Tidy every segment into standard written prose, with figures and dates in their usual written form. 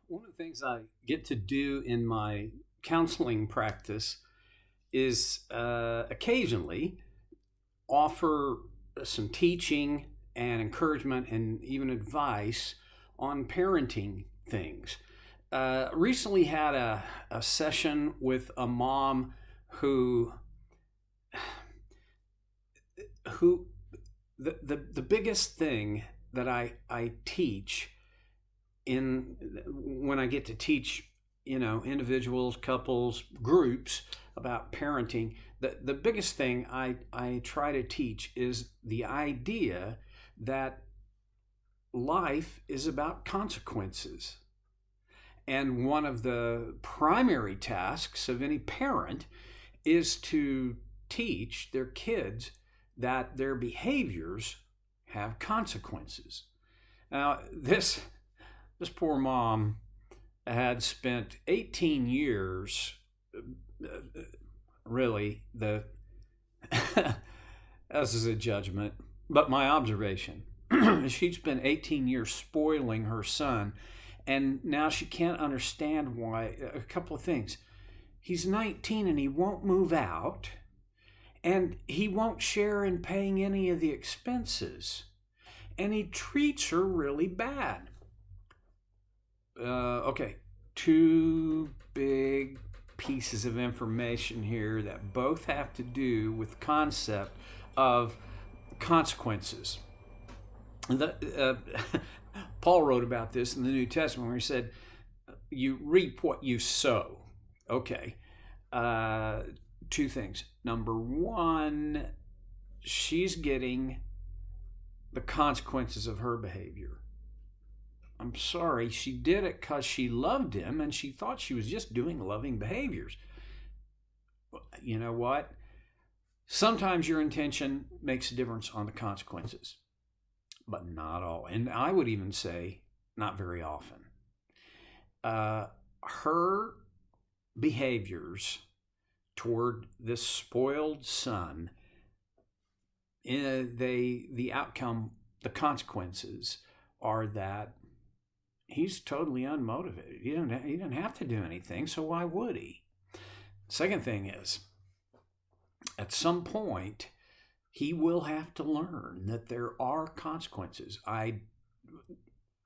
One of the things I get to do in my counseling practice is occasionally offer some teaching and encouragement and even advice on parenting things. Recently had a session with a mom who who the biggest thing that I teach in when I get to teach, individuals, couples, groups about parenting, the biggest thing I try to teach is the idea that life is about consequences. And one of the primary tasks of any parent is to teach their kids that their behaviors have consequences. Now, this poor mom had spent 18 years, really, this is a judgment, but my observation. She'd spent 18 years spoiling her son, and now she can't understand why. A couple of things. He's 19 and he won't move out, and he won't share in paying any of the expenses, and he treats her really bad. Okay, two big pieces of information here that both have to do with the concept of consequences. Paul wrote about this in the New Testament where he said, "You reap what you sow." Okay, two things. Number one, she's getting the consequences of her behavior. I'm sorry, she did it because she loved him and she thought she was just doing loving behaviors. You know what? Sometimes your intention makes a difference on the consequences, but not all. And I would even say not very often. Her behaviors toward this spoiled son, the outcome, the consequences are that he's totally unmotivated. He didn't have to do anything, so why would he? Second thing is, at some point, he will have to learn that there are consequences.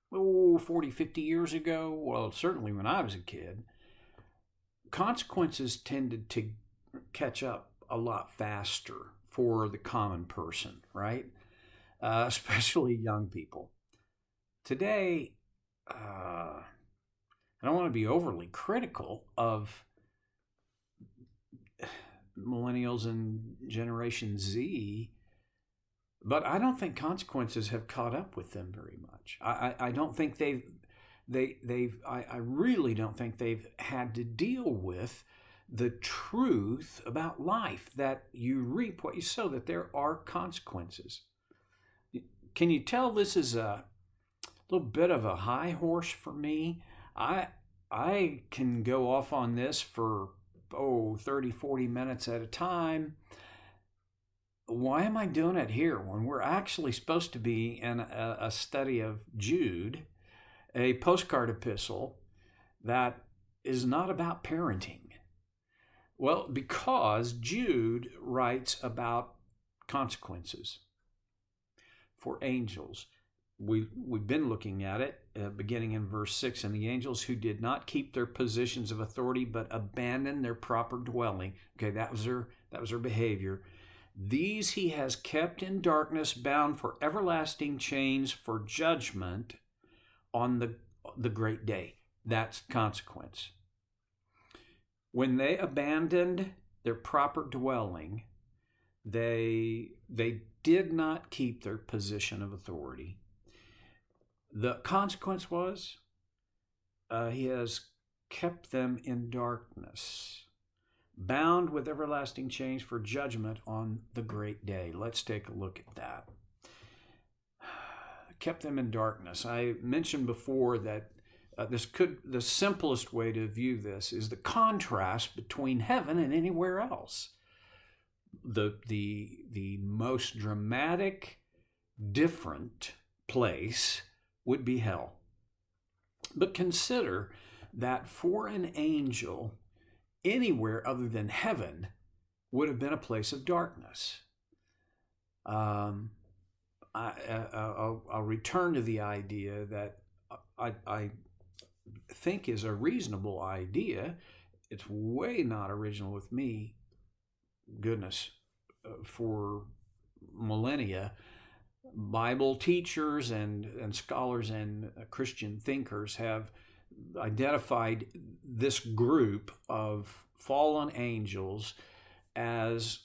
40, 50 years ago, well, certainly when I was a kid, consequences tended to catch up a lot faster for the common person, right? Especially young people. Today, I don't want to be overly critical of millennials and Generation Z, but I don't think consequences have caught up with them very much. I don't think I really don't think they've had to deal with the truth about life, that you reap what you sow, that there are consequences. Can you tell this is a little bit of a high horse for me? I can go off on this for 30, 40 minutes at a time. Why am I doing it here when we're actually supposed to be in a study of Jude, a postcard epistle that is not about parenting? Well, because Jude writes about consequences for angels. We've been looking at it beginning in verse 6. And the angels who did not keep their positions of authority but abandoned their proper dwelling. Okay, that was their behavior. These he has kept in darkness, bound for everlasting chains for judgment on the great day. That's consequence. When they abandoned their proper dwelling, they did not keep their position of authority. The consequence was he has kept them in darkness, bound with everlasting chains for judgment on the great day. Let's take a look at that. Kept them in darkness. I mentioned before that the simplest way to view this is the contrast between heaven and anywhere else. The most dramatic, different place would be hell. But consider that for an angel, anywhere other than heaven would have been a place of darkness. I'll return to the idea that I think is a reasonable idea. It's way not original with me. Goodness, for millennia, Bible teachers and scholars and Christian thinkers have identified this group of fallen angels as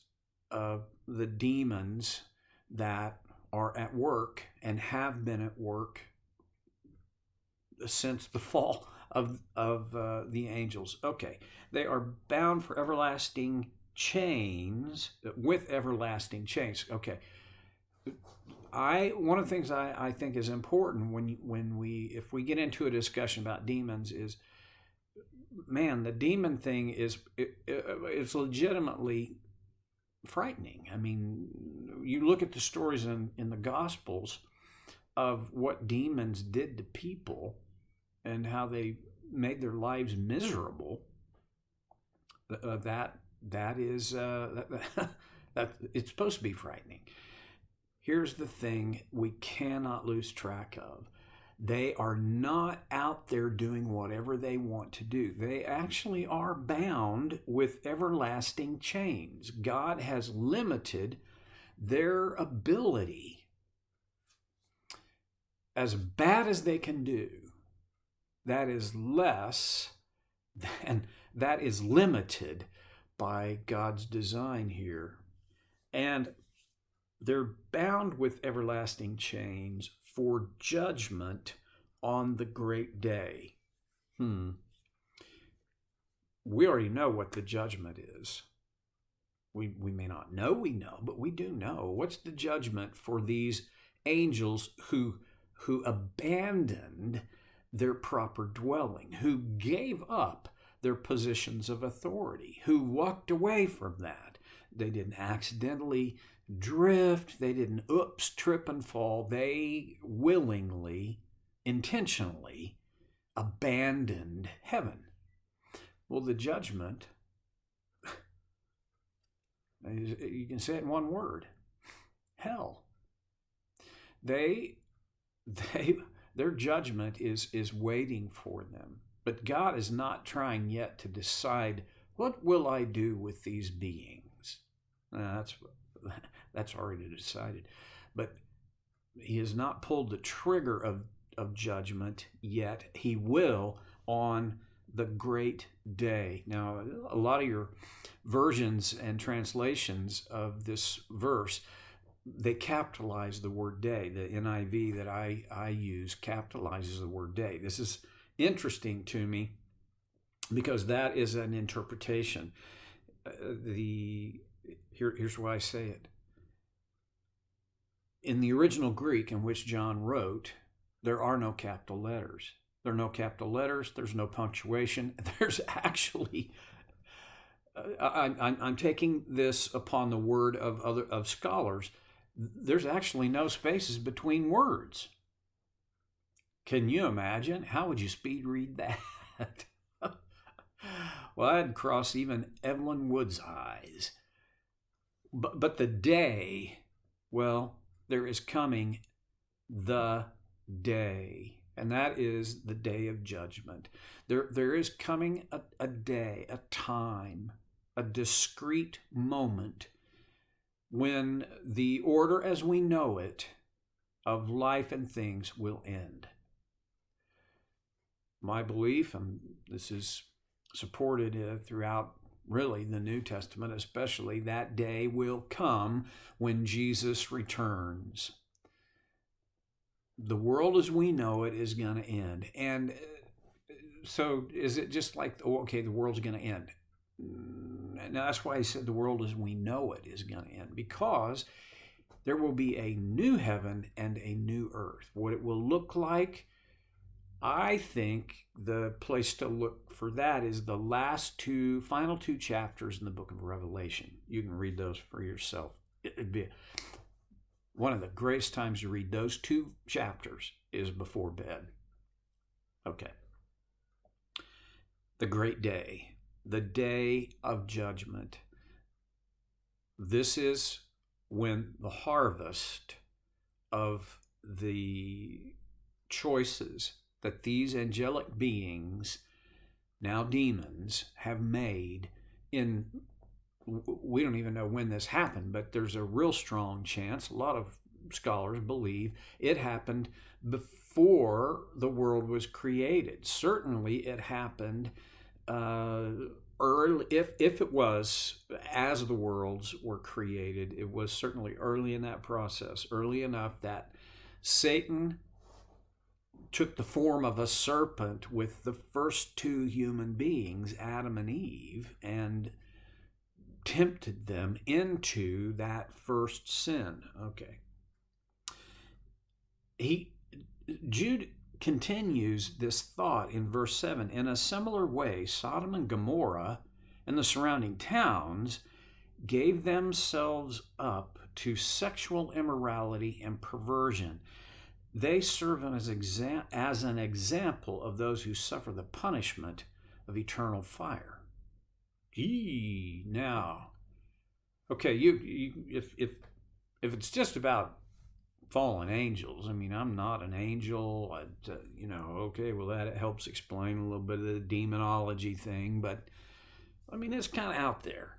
the demons that are at work and have been at work since the fall of the angels. Okay, they are bound for everlasting chains, with everlasting chains. Okay, one of the things I think is important if we get into a discussion about demons is, man, the demon thing it's legitimately frightening. I mean, you look at the stories in the Gospels of what demons did to people and how they made their lives miserable. That it's supposed to be frightening. Here's the thing we cannot lose track of. They are not out there doing whatever they want to do. They actually are bound with everlasting chains. God has limited their ability. As bad as they can do, that is limited by God's design here. And they're bound with everlasting chains for judgment on the great day. We already know what the judgment is. We may not know we know, but we do know. What's the judgment for these angels who abandoned their proper dwelling, who gave up their positions of authority, who walked away from that? They didn't accidentally drift. They didn't trip and fall. They willingly, intentionally abandoned heaven. Well, the judgment, you can say it in one word: hell. Their judgment is waiting for them. But God is not trying yet to decide, what will I do with these beings? That's already decided. But he has not pulled the trigger of judgment yet. He will on the great day. Now, a lot of your versions and translations of this verse, they capitalize the word day. The NIV that I use capitalizes the word day. This is interesting to me because that is an interpretation. Here's why I say it. In the original Greek in which John wrote, there are no capital letters. There are no capital letters. There's no punctuation. There's actually, I'm taking this upon the word of scholars. There's actually no spaces between words. Can you imagine? How would you speed read that? Well, I'd cross even Evelyn Wood's eyes. But the day, well, there is coming the day, and that is the day of judgment. There is coming a day, a time, a discrete moment when the order as we know it of life and things will end. My belief, and this is supported throughout really the New Testament especially, that day will come when Jesus returns. The world as we know it is going to end. And so is it just like, okay, the world's going to end? Now, that's why I said the world as we know it is going to end, because there will be a new heaven and a new earth. What it will look like, I think the place to look for that is the final two chapters in the book of Revelation. You can read those for yourself. It'd be one of the greatest times to read those two chapters is before bed. Okay. the great day, the day of judgment. This is when the harvest of the choices that these angelic beings, now demons, have made in, we don't even know when this happened, but there's a real strong chance, a lot of scholars believe it happened before the world was created. Certainly it happened early, if it was as the worlds were created, it was certainly early in that process, early enough that Satan took the form of a serpent with the first two human beings, Adam and Eve, and tempted them into that first sin. Okay. Jude continues this thought in verse 7. In a similar way, Sodom and Gomorrah and the surrounding towns gave themselves up to sexual immorality and perversion. They serve as an example of those who suffer the punishment of eternal fire. Now, okay, if it's just about fallen angels, I mean, I'm not an angel. Okay, well, that helps explain a little bit of the demonology thing, but I mean, it's kind of out there.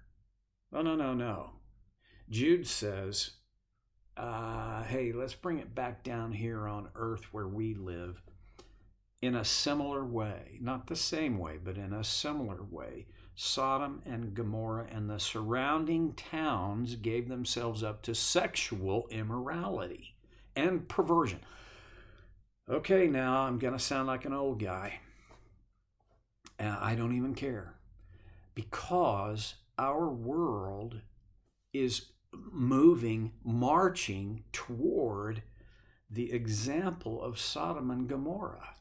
Oh, no. Jude says, hey, let's bring it back down here on earth where we live in a similar way, not the same way, but in a similar way. Sodom and Gomorrah and the surrounding towns gave themselves up to sexual immorality and perversion. Okay, now I'm going to sound like an old guy. I don't even care, because our world is marching toward the example of Sodom and Gomorrah.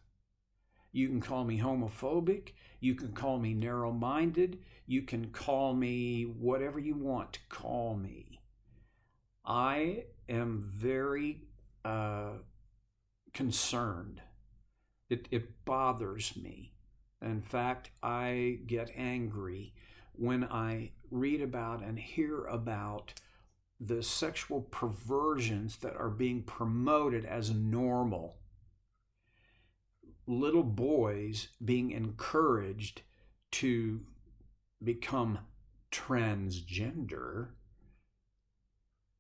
You can call me homophobic, you can call me narrow-minded, you can call me whatever you want to call me. I am very concerned. It bothers me. In fact, I get angry when I read about and hear about the sexual perversions that are being promoted as normal. Little boys being encouraged to become transgender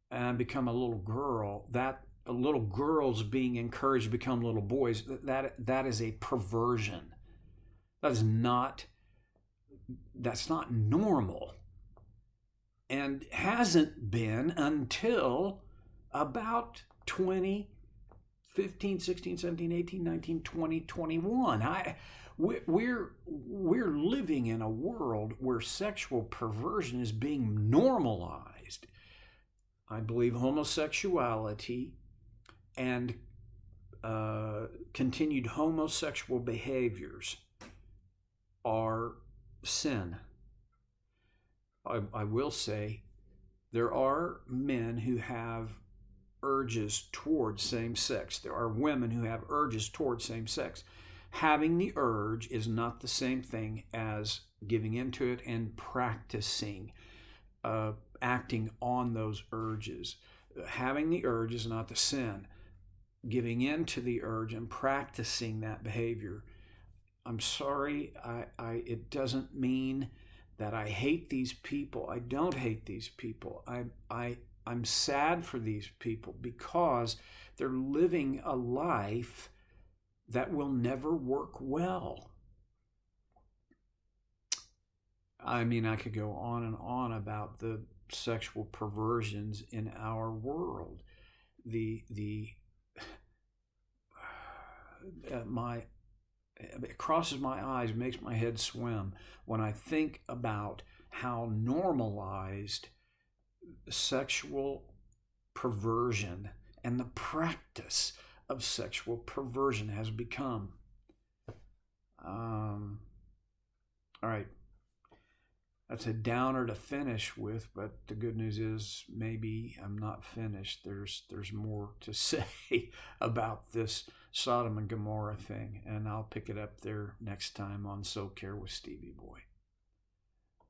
and become a little girl. That little girls being encouraged to become little boys, that is a perversion. That's not normal, and hasn't been until about 2015, 16, 17, 18, 19, 20, 21. We're living in a world where sexual perversion is being normalized. I believe homosexuality and continued homosexual behaviors are sin. I will say there are men who have urges towards same sex. There are women who have urges towards same sex. Having the urge is not the same thing as giving into it and practicing, acting on those urges. Having the urge is not the sin. Giving into the urge and practicing that behavior, I'm sorry, it doesn't mean that I hate these people. I don't hate these people. I'm sad for these people because they're living a life that will never work well. I mean, I could go on and on about the sexual perversions in our world. It crosses my eyes, makes my head swim when I think about how normalized sexual perversion and the practice of sexual perversion has become. All right. that's a downer to finish with, but the good news is maybe I'm not finished. There's more to say about this Sodom and Gomorrah thing, and I'll pick it up there next time on So Care with Stevie Boy.